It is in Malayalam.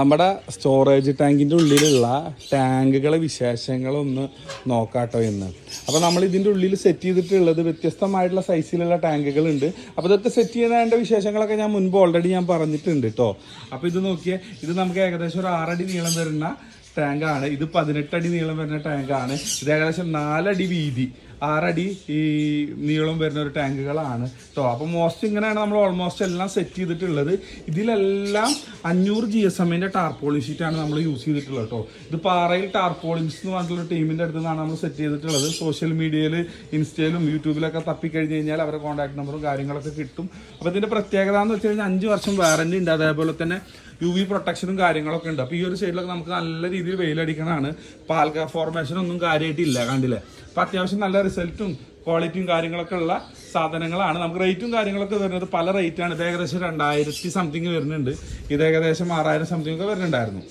നമ്മുടെ സ്റ്റോറേജ് ടാങ്കിൻ്റെ ഉള്ളിലുള്ള ടാങ്കുകളെ വിശേഷങ്ങളൊന്ന് നോക്കാട്ടോ ഇന്ന്. അപ്പോൾ നമ്മൾ ഇതിൻ്റെ ഉള്ളിൽ സെറ്റ് ചെയ്തിട്ടുള്ളത് വ്യത്യസ്തമായിട്ടുള്ള സൈസിലുള്ള ടാങ്കുകളുണ്ട്. അപ്പോൾ ഇതൊക്കെ സെറ്റ് ചെയ്യുന്നതിൻ്റെ വിശേഷങ്ങളൊക്കെ ഞാൻ മുൻപ് ഓൾറെഡി ഞാൻ പറഞ്ഞിട്ടുണ്ട് കേട്ടോ. അപ്പോൾ ഇത് നോക്കിയേ, ഇത് നമുക്ക് ഏകദേശം ഒരു 6 അടി നീളം വരുന്ന ടാങ്കാണ്. ഇത് 18 അടി നീളം വരുന്ന ടാങ്കാണ്. ഇത് ഏകദേശം 4 അടി വീതി, 6 അടി ഈ നീളം വരുന്ന ഒരു ടാങ്കുകളാണ് കേട്ടോ. അപ്പോൾ മോസ്റ്റ് ഇങ്ങനെയാണ് നമ്മൾ ഓൾമോസ്റ്റ് എല്ലാം സെറ്റ് ചെയ്തിട്ടുള്ളത്. ഇതിലെല്ലാം 500 GSMൻ്റെ ടാർപോളിൻ ഷീറ്റാണ് നമ്മൾ യൂസ് ചെയ്തിട്ടുള്ളത് കേട്ടോ. ഇത് പാറയിൽ ടാർപോളിൻസ് എന്ന് പറഞ്ഞിട്ടുള്ള ടീമിൻ്റെ അടുത്ത് നിന്നാണ് നമ്മൾ സെറ്റ് ചെയ്തിട്ടുള്ളത്. സോഷ്യൽ മീഡിയയിൽ, ഇൻസ്റ്റയിലും യൂട്യൂബിലൊക്കെ തപ്പിക്കഴിഞ്ഞ് കഴിഞ്ഞാൽ അവരുടെ കോൺടാക്ട് നമ്പറും കാര്യങ്ങളൊക്കെ കിട്ടും. അപ്പോൾ ഇതിൻ്റെ പ്രത്യേകത എന്ന് വെച്ച് കഴിഞ്ഞാൽ 5 വർഷം വാറൻറ്റി ഉണ്ട്. അതേപോലെ തന്നെ UV പ്രൊട്ടക്ഷനും കാര്യങ്ങളൊക്കെ ഉണ്ട്. അപ്പോൾ ഈ ഒരു സൈഡിലൊക്കെ നമുക്ക് നല്ല രീതിയിൽ വെയിലടിക്കണതാണ്. പാൽക്ക ഫോർമേഷനൊന്നും കാര്യമായിട്ടില്ല, കണ്ടില്ലേ. അപ്പോൾ അത്യാവശ്യം നല്ല റിസൾട്ടും ക്വാളിറ്റിയും കാര്യങ്ങളൊക്കെ ഉള്ള സാധനങ്ങളാണ്. നമുക്ക് റേറ്റും കാര്യങ്ങളൊക്കെ വരുന്നത് പല റേറ്റാണ്. ഇത് ഏകദേശം 2000 സംതിങ് വരുന്നുണ്ട്. ഇത് ഏകദേശം 6000 സംതിങ് ഒക്കെ വരുന്നുണ്ടായിരുന്നു.